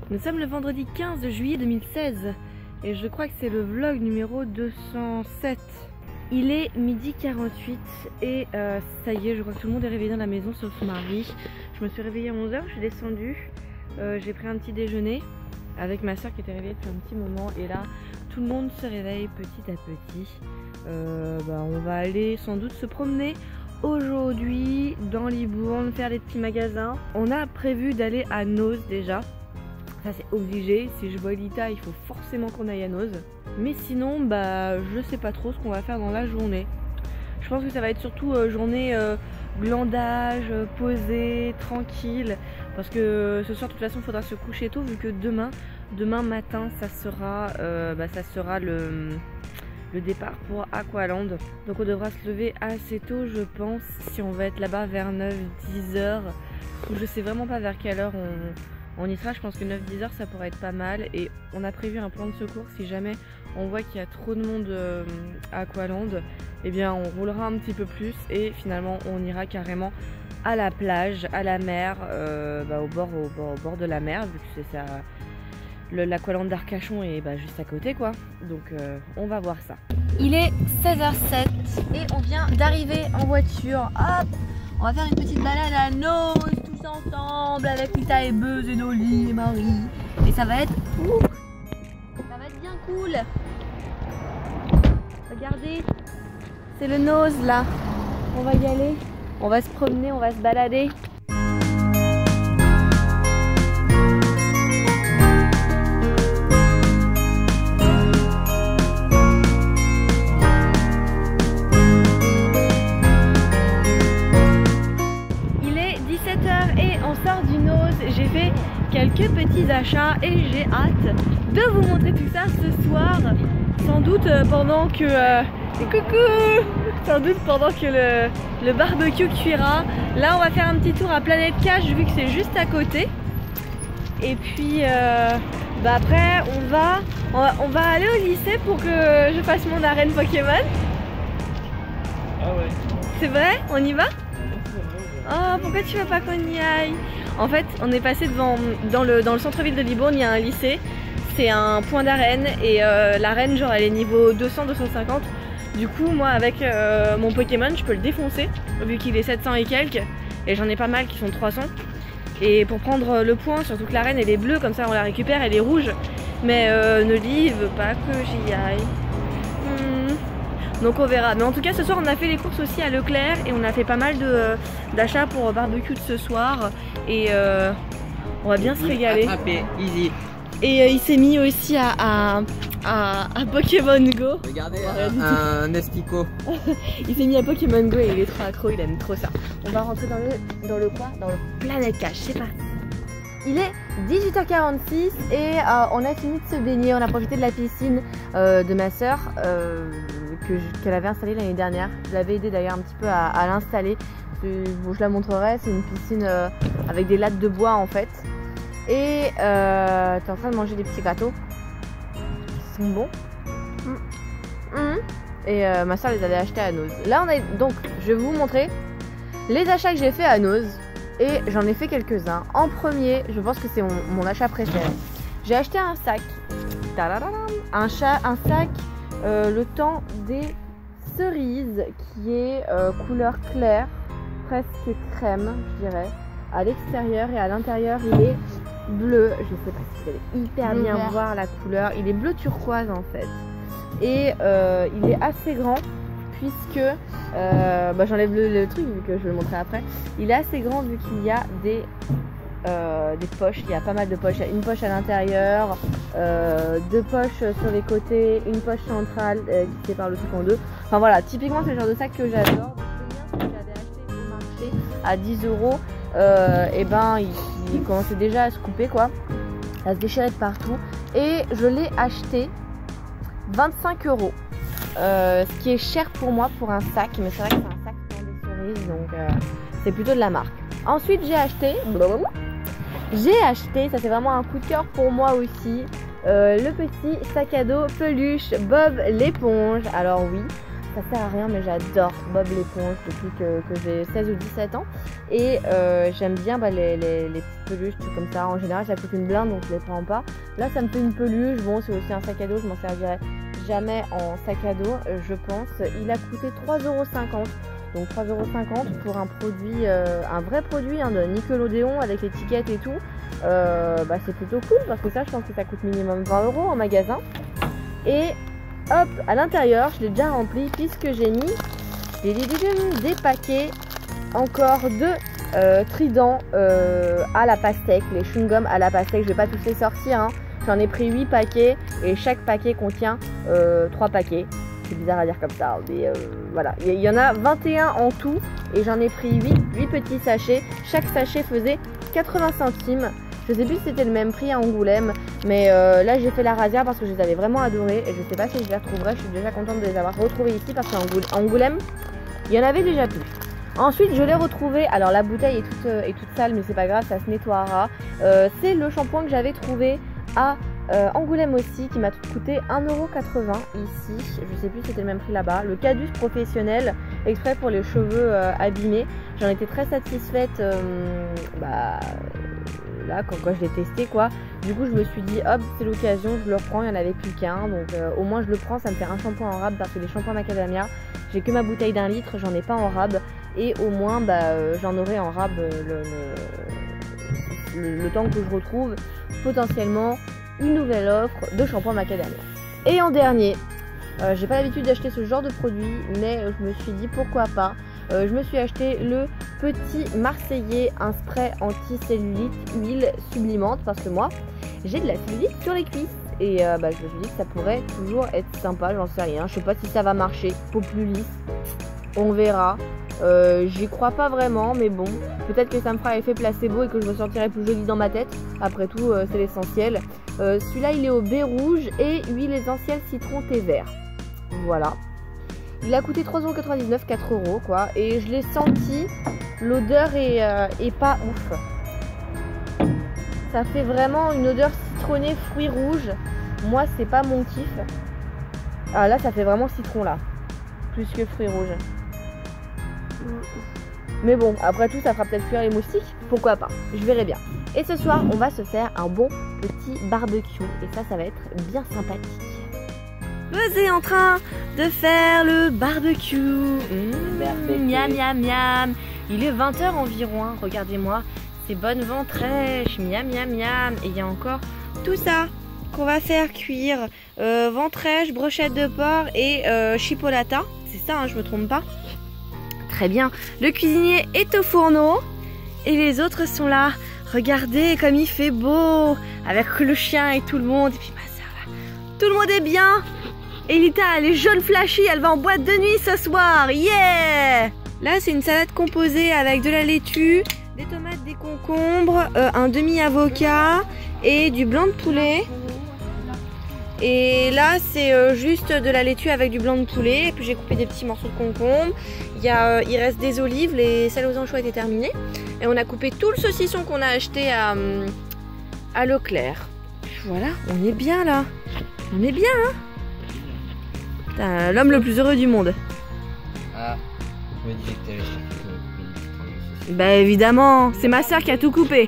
Nous sommes le vendredi 15 juillet 2016 et je crois que c'est le vlog numéro 207. Il est midi 48 et ça y est, je crois que tout le monde est réveillé dans la maison sauf Marie. Je me suis réveillée à 11 h, je suis descendue, j'ai pris un petit déjeuner avec ma soeur qui était réveillée depuis un petit moment et là tout le monde se réveille petit à petit. On va aller sans doute se promener aujourd'hui dans Libourne, faire des petits magasins. On a prévu d'aller à Noz déjà. Ça c'est obligé, si je vois Lita il faut forcément qu'on aille à Noz. Mais sinon je sais pas trop ce qu'on va faire dans la journée. Je pense que ça va être surtout journée glandage, posée, tranquille. Parce que ce soir de toute façon il faudra se coucher tôt vu que demain matin ça sera le départ pour Aqualand. Donc on devra se lever assez tôt je pense si on va être là-bas vers 9-10 h. Je sais vraiment pas vers quelle heure on y sera, je pense que 9-10 h ça pourrait être pas mal et on a prévu un plan de secours si jamais on voit qu'il y a trop de monde à Aqualand, eh bien on roulera un petit peu plus et finalement on ira carrément à la plage, à la mer, au bord de la mer vu que c'est ça, l'Aqualand d'Arcachon est juste à côté quoi, donc on va voir ça. Il est 16h07 et on vient d'arriver en voiture, hop, on va faire une petite balade à Noz tous ensemble avec Lita et Buzz et Noli et Marie. Et ça va être fou. Ça va être bien cool. Regardez, c'est le Noz là. On va y aller. On va se promener, on va se balader. J'ai fait quelques petits achats et j'ai hâte de vous montrer tout ça ce soir, sans doute pendant que le barbecue cuira. Là on va faire un petit tour à Planète Cache vu que c'est juste à côté et puis après on va aller au lycée pour que je fasse mon arène Pokémon. Ah ouais. C'est vrai? On y va? Oh, pourquoi tu veux pas qu'on y aille? En fait, on est passé dans le centre-ville de Libourne, il y a un lycée, c'est un point d'arène et l'arène genre elle est niveau 200-250. Du coup moi avec mon Pokémon je peux le défoncer vu qu'il est 700 et quelques et j'en ai pas mal qui sont 300. Et pour prendre le point, surtout que l'arène elle est bleue comme ça on la récupère, elle est rouge. Mais Noli veut pas que j'y aille. Donc on verra, mais en tout cas ce soir on a fait les courses aussi à Leclerc et on a fait pas mal d'achats pour barbecue de ce soir et on va bien se régaler. Attrapé, easy. Et il s'est mis aussi à Pokémon Go. Regardez un Estico. Il s'est mis à Pokémon Go et il est trop accro, il aime trop ça. On va rentrer dans le Planète Cache, c'est parti. Il est 18h46 et on a fini de se baigner, on a profité de la piscine de ma soeur qu'elle avait installée l'année dernière. Je l'avais aidé d'ailleurs un petit peu à l'installer. Je la montrerai, c'est une piscine avec des lattes de bois en fait. Et tu es en train de manger des petits gâteaux. Ils sont bons. Et ma soeur les avait achetés à Noz. Là donc je vais vous montrer les achats que j'ai fait à Noz. Et j'en ai fait quelques-uns. En premier, je pense que c'est mon achat préféré. J'ai acheté un sac. Un sac le temps des cerises qui est couleur claire, presque crème, je dirais. À l'extérieur et à l'intérieur, il est bleu. Je sais pas si vous allez hyper bien voir la couleur. Il est bleu turquoise en fait. Et il est assez grand. Puisque j'enlève le truc vu que je vais le montrer après. Il est assez grand vu qu'il y a des poches, il y a pas mal de poches. Il y a une poche à l'intérieur, deux poches sur les côtés, une poche centrale qui sépare le truc en deux. Enfin voilà, typiquement c'est le genre de sac que j'adore. Le mien que j'avais acheté au marché à 10 €, il commençait déjà à se couper quoi, à se déchirer de partout. Et je l'ai acheté 25 €. Ce qui est cher pour moi pour un sac, mais c'est vrai que c'est un sac pour des cerises, donc c'est plutôt de la marque. Ensuite j'ai acheté, ça c'est vraiment un coup de cœur pour moi aussi, le petit sac à dos peluche Bob l'éponge. Alors oui, ça sert à rien, mais j'adore Bob l'éponge depuis que j'ai 16 ou 17 ans. Et j'aime bien les petites peluches, tout comme ça. En général, ça coûte une blinde, donc je les prends pas. Là, ça me fait une peluche. Bon, c'est aussi un sac à dos, je m'en servirai jamais en sac à dos, je pense. Il a coûté 3,50 €. Donc 3,50 € pour un produit, un vrai produit de Nickelodeon avec l'étiquette et tout. C'est plutôt cool parce que ça, je pense que ça coûte minimum 20 € en magasin. Et hop, à l'intérieur, je l'ai déjà rempli puisque j'ai mis des paquets encore de tridents à la pastèque, les chewing-gums à la pastèque. Je vais pas tous les sortir, hein. J'en ai pris 8 paquets et chaque paquet contient 3 paquets. C'est bizarre à dire comme ça, mais voilà. Il y en a 21 en tout et j'en ai pris 8 petits sachets. Chaque sachet faisait 80 centimes. Je sais plus si c'était le même prix à Angoulême, mais là j'ai fait la rasière parce que je les avais vraiment adorés et je sais pas si je les retrouverai. Je suis déjà contente de les avoir retrouvés ici parce qu'à Angoulême, il y en avait déjà plus. Ensuite, je l'ai retrouvé. Alors la bouteille est toute sale, mais c'est pas grave, ça se nettoiera. C'est le shampoing que j'avais trouvé à Angoulême aussi, qui m'a coûté 1,80 € ici. Je sais plus si c'était le même prix là-bas. Le Cadus professionnel, exprès pour les cheveux abîmés. J'en étais très satisfaite là quand je l'ai testé quoi. Du coup je me suis dit hop, c'est l'occasion, je le reprends, il n'y en avait plus qu'un, donc au moins je le prends, ça me fait un shampoing en rab parce que les shampoings macadamia, j'ai que ma bouteille d'1 litre, j'en ai pas en rab et au moins j'en aurai en rab le temps que je retrouve potentiellement une nouvelle offre de shampoing macadamia. Et en dernier, j'ai pas l'habitude d'acheter ce genre de produit, mais je me suis dit pourquoi pas. Je me suis acheté le petit Marseillais, un spray anti-cellulite huile sublimante parce que moi j'ai de la cellulite sur les cuisses et je me suis dit que ça pourrait toujours être sympa, j'en sais rien, je sais pas si ça va marcher, peau plus lisse, on verra. J'y crois pas vraiment, mais bon, peut-être que ça me fera effet placebo et que je me sentirai plus jolie dans ma tête. Après tout, c'est l'essentiel. Celui-là, il est au baie rouge et huile essentielle citron thé vert. Voilà. Il a coûté 3,99 €, 4 € quoi. Et je l'ai senti, l'odeur est pas ouf. Ça fait vraiment une odeur citronnée, fruits rouges. Moi, c'est pas mon kiff. Ah là, ça fait vraiment citron là, plus que fruits rouges. Mais bon, après tout, ça fera peut-être fuir les moustiques. Pourquoi pas, je verrai bien. Et ce soir, on va se faire un bon petit barbecue. Et ça va être bien sympathique. Vous êtes en train de faire le barbecue. Miam, miam, miam. Il est 20 h environ, hein. Regardez-moi ces bonnes ventrèches. Miam, miam, miam. Et il y a encore tout ça qu'on va faire cuire. Ventrèche, brochette de porc et chipolata. C'est ça, hein, je me trompe pas. Très bien, le cuisinier est au fourneau et les autres sont là. Regardez comme il fait beau avec le chien et tout le monde. Et puis ma soeur là, tout le monde est bien. Elita, elle est jaune flashy, elle va en boîte de nuit ce soir. Yeah! Là, c'est une salade composée avec de la laitue, des tomates, des concombres, un demi-avocat et du blanc de poulet. Et là, c'est juste de la laitue avec du blanc de poulet. Et puis j'ai coupé des petits morceaux de concombre. Il reste des olives, les sels aux anchois étaient terminés. Et on a coupé tout le saucisson qu'on a acheté à Leclerc. Voilà, on est bien là. On est bien, hein. L'homme le plus heureux du monde. Ah, je me disais que t'allais chercher. Bah évidemment, c'est ma soeur qui a tout coupé.